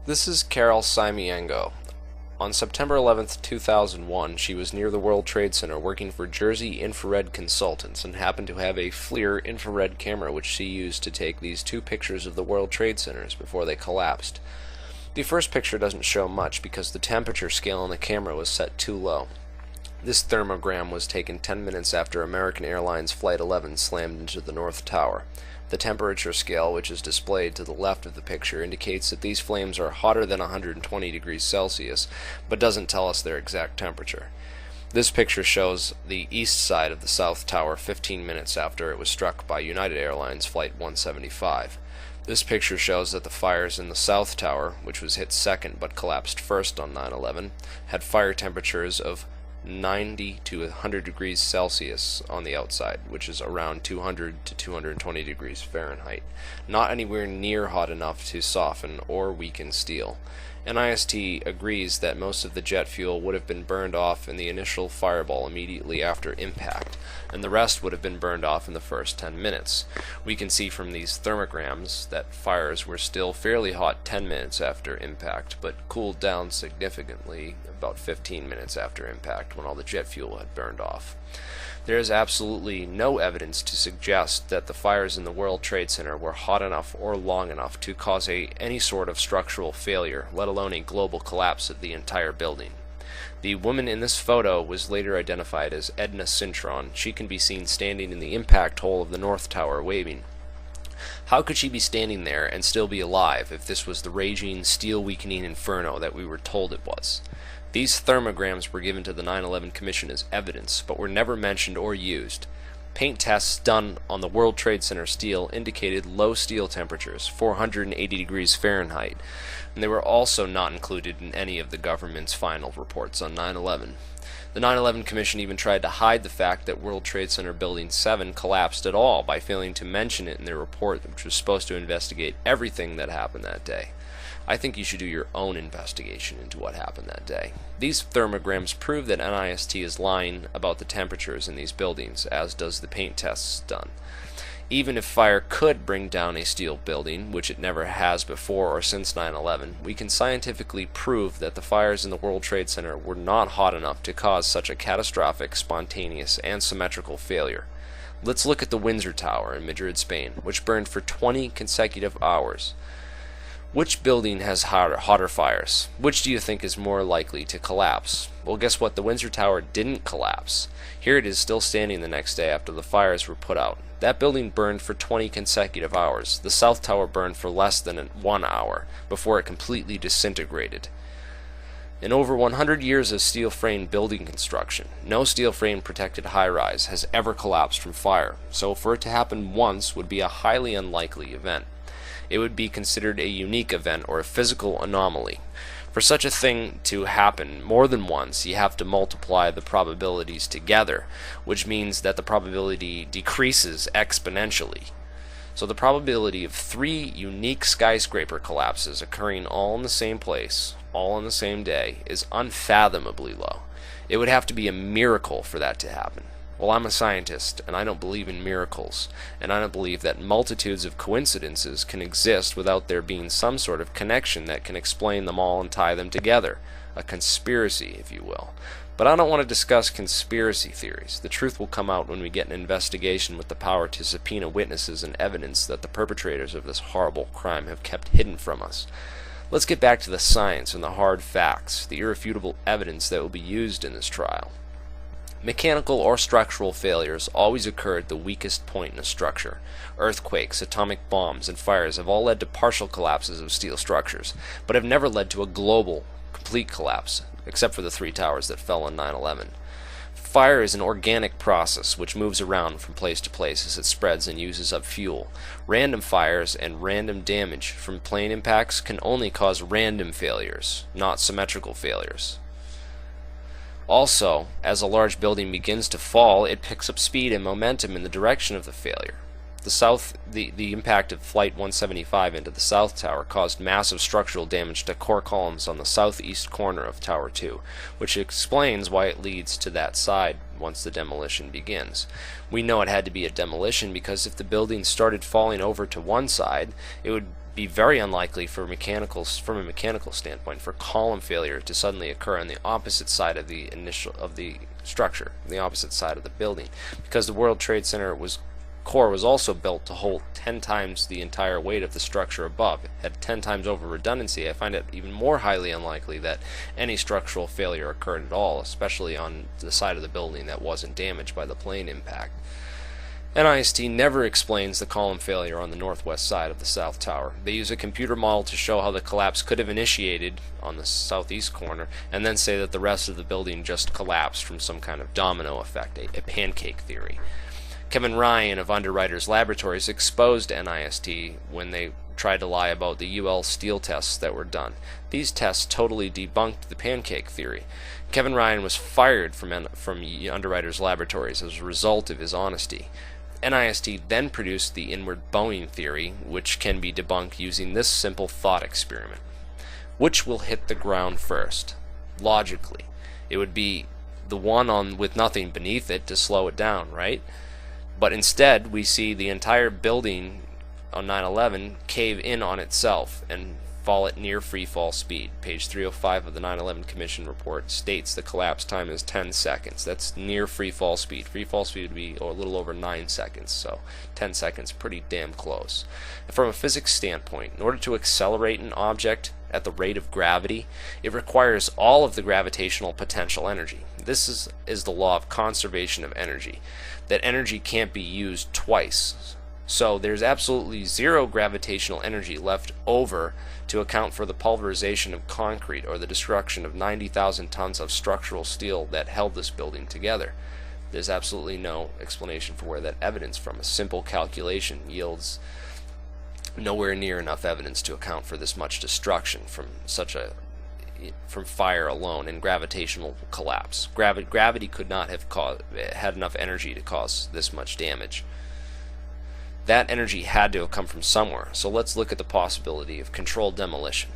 This is Carol Simiengo. On September 11th, 2001, she was near the World Trade Center working for Jersey Infrared Consultants and happened to have a FLIR infrared camera which she used to take these two pictures of the World Trade Centers before they collapsed. The first picture doesn't show much because the temperature scale on the camera was set too low. This thermogram was taken 10 minutes after American Airlines Flight 11 slammed into the North Tower. The temperature scale, which is displayed to the left of the picture, indicates that these flames are hotter than 120 degrees Celsius, but doesn't tell us their exact temperature. This picture shows the east side of the South Tower 15 minutes after it was struck by United Airlines Flight 175. This picture shows that the fires in the South Tower, which was hit second but collapsed first on 9/11, had fire temperatures of 90 to 100 degrees Celsius on the outside, which is around 200 to 220 degrees Fahrenheit, not anywhere near hot enough to soften or weaken steel. NIST agrees that most of the jet fuel would have been burned off in the initial fireball immediately after impact, and the rest would have been burned off in the first 10 minutes. We can see from these thermograms that fires were still fairly hot 10 minutes after impact, but cooled down significantly about 15 minutes after impact when all the jet fuel had burned off. There is absolutely no evidence to suggest that the fires in the World Trade Center were hot enough or long enough to cause any sort of structural failure, let alone a global collapse of the entire building. The woman in this photo was later identified as Edna Cintron. She can be seen standing in the impact hole of the North Tower waving. How could she be standing there and still be alive if this was the raging, steel-weakening inferno that we were told it was? These thermograms were given to the 9/11 Commission as evidence, but were never mentioned or used. Paint tests done on the World Trade Center steel indicated low steel temperatures, 480 degrees Fahrenheit, and they were also not included in any of the government's final reports on 9/11. The 9/11 Commission even tried to hide the fact that World Trade Center Building 7 collapsed at all by failing to mention it in their report, which was supposed to investigate everything that happened that day. I think you should do your own investigation into what happened that day. These thermograms prove that NIST is lying about the temperatures in these buildings, as does the paint tests done. Even if fire could bring down a steel building, which it never has before or since 9/11, we can scientifically prove that the fires in the World Trade Center were not hot enough to cause such a catastrophic, spontaneous, and symmetrical failure. Let's look at the Windsor Tower in Madrid, Spain, which burned for 20 consecutive hours. Which building has hotter fires? Which do you think is more likely to collapse? Well, guess what? The Windsor Tower didn't collapse. Here it is still standing the next day after the fires were put out. That building burned for 20 consecutive hours. The South Tower burned for less than 1 hour before it completely disintegrated. In over 100 years of steel frame building construction, no steel frame protected high-rise has ever collapsed from fire, so for it to happen once would be a highly unlikely event. It would be considered a unique event or a physical anomaly. For such a thing to happen more than once, you have to multiply the probabilities together, which means that the probability decreases exponentially. So the probability of 3 unique skyscraper collapses occurring all in the same place, all on the same day, is unfathomably low. It would have to be a miracle for that to happen. Well, I'm a scientist, and I don't believe in miracles, and I don't believe that multitudes of coincidences can exist without there being some sort of connection that can explain them all and tie them together. A conspiracy, if you will. But I don't want to discuss conspiracy theories. The truth will come out when we get an investigation with the power to subpoena witnesses and evidence that the perpetrators of this horrible crime have kept hidden from us. Let's get back to the science and the hard facts, the irrefutable evidence that will be used in this trial. Mechanical or structural failures always occur at the weakest point in a structure. Earthquakes, atomic bombs, and fires have all led to partial collapses of steel structures, but have never led to a global, complete collapse, except for the 3 towers that fell on 9/11. Fire is an organic process which moves around from place to place as it spreads and uses up fuel. Random fires and random damage from plane impacts can only cause random failures, not symmetrical failures. Also, as a large building begins to fall, it picks up speed and momentum in the direction of the failure. The impact of Flight 175 into the South Tower caused massive structural damage to core columns on the southeast corner of Tower 2, which explains why it leads to that side once the demolition begins. We know it had to be a demolition because if the building started falling over to one side, it would be very unlikely from a mechanical standpoint for column failure to suddenly occur on the opposite side of the structure, the opposite side of the building, because the World Trade Center core was also built to hold 10 times the entire weight of the structure above. It had 10 times over redundancy. I find it even more highly unlikely that any structural failure occurred at all, especially on the side of the building that wasn't damaged by the plane impact. NIST never explains the column failure on the northwest side of the South Tower. They use a computer model to show how the collapse could have initiated on the southeast corner, and then say that the rest of the building just collapsed from some kind of domino effect, a pancake theory. Kevin Ryan of Underwriters Laboratories exposed NIST when they tried to lie about the UL steel tests that were done. These tests totally debunked the pancake theory. Kevin Ryan was fired from Underwriters Laboratories as a result of his honesty. NIST then produced the inward bowing theory, which can be debunked using this simple thought experiment. Which will hit the ground first? Logically, it would be the one with nothing beneath it to slow it down, right? But instead, we see the entire building on 9/11 cave in on itself and fall at near free fall speed. Page 305 of the 9/11 Commission report states the collapse time is 10 seconds. That's near free fall speed. Free fall speed would be a little over 9 seconds, so 10 seconds, pretty damn close. And from a physics standpoint, in order to accelerate an object at the rate of gravity, it requires all of the gravitational potential energy. This is the law of conservation of energy, that energy can't be used twice. So there's absolutely zero gravitational energy left over to account for the pulverization of concrete or the destruction of 90,000 tons of structural steel that held this building together. There's absolutely no explanation for where that evidence from. A simple calculation yields nowhere near enough evidence to account for this much destruction from fire alone and gravitational collapse. Gravity could not have had enough energy to cause this much damage. That energy had to have come from somewhere, so let's look at the possibility of controlled demolition.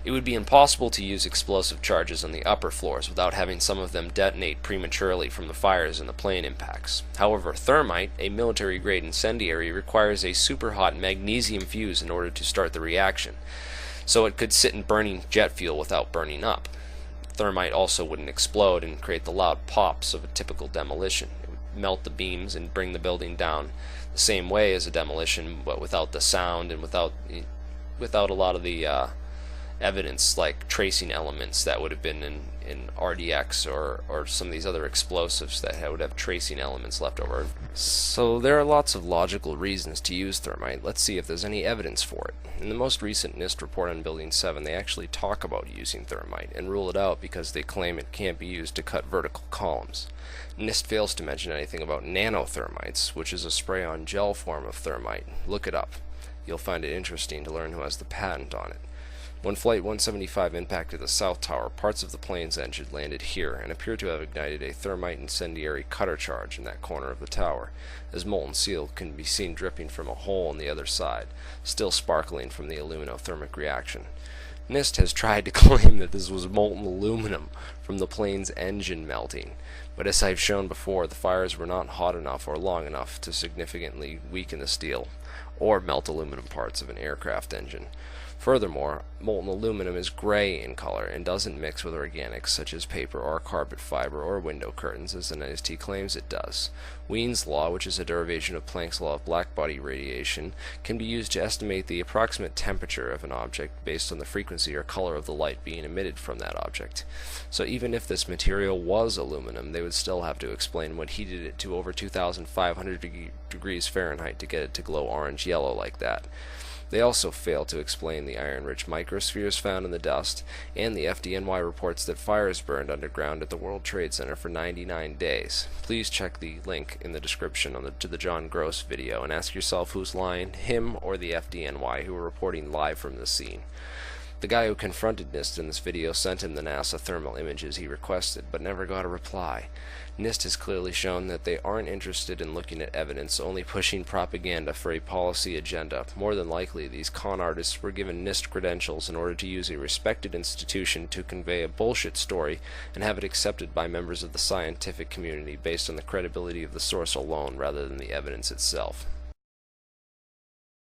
It would be impossible to use explosive charges on the upper floors without having some of them detonate prematurely from the fires and the plane impacts. However, thermite, a military-grade incendiary, requires a super-hot magnesium fuse in order to start the reaction, so it could sit in burning jet fuel without burning up. Thermite also wouldn't explode and create the loud pops of a typical demolition. It would melt the beams and bring the building down the same way as a demolition, but without the sound and without a lot of the evidence like tracing elements that would have been in RDX or some of these other explosives that would have tracing elements left over. So there are lots of logical reasons to use thermite. Let's see if there's any evidence for it. In the most recent NIST report on Building 7, they actually talk about using thermite and rule it out because they claim it can't be used to cut vertical columns. NIST fails to mention anything about nanothermites, which is a spray-on gel form of thermite. Look it up. You'll find it interesting to learn who has the patent on it. When Flight 175 impacted the South Tower, parts of the plane's engine landed here and appear to have ignited a thermite incendiary cutter charge in that corner of the tower, as molten steel can be seen dripping from a hole on the other side, still sparkling from the aluminothermic reaction. NIST has tried to claim that this was molten aluminum from the plane's engine melting, but as I've shown before, the fires were not hot enough or long enough to significantly weaken the steel or melt aluminum parts of an aircraft engine. Furthermore, molten aluminum is gray in color and doesn't mix with organics such as paper or carpet fiber or window curtains as the NIST claims it does. Wien's law, which is a derivation of Planck's law of blackbody radiation, can be used to estimate the approximate temperature of an object based on the frequency or color of the light being emitted from that object. So even if this material was aluminum, they would still have to explain what heated it to over 2,500 degrees Fahrenheit to get it to glow orange-yellow like that. They also fail to explain the iron-rich microspheres found in the dust, and the FDNY reports that fires burned underground at the World Trade Center for 99 days. Please check the link in the description to the John Gross video and ask yourself who's lying, him or the FDNY, who were reporting live from the scene. The guy who confronted NIST in this video sent him the NASA thermal images he requested, but never got a reply. NIST has clearly shown that they aren't interested in looking at evidence, only pushing propaganda for a policy agenda. More than likely, these con artists were given NIST credentials in order to use a respected institution to convey a bullshit story and have it accepted by members of the scientific community based on the credibility of the source alone rather than the evidence itself.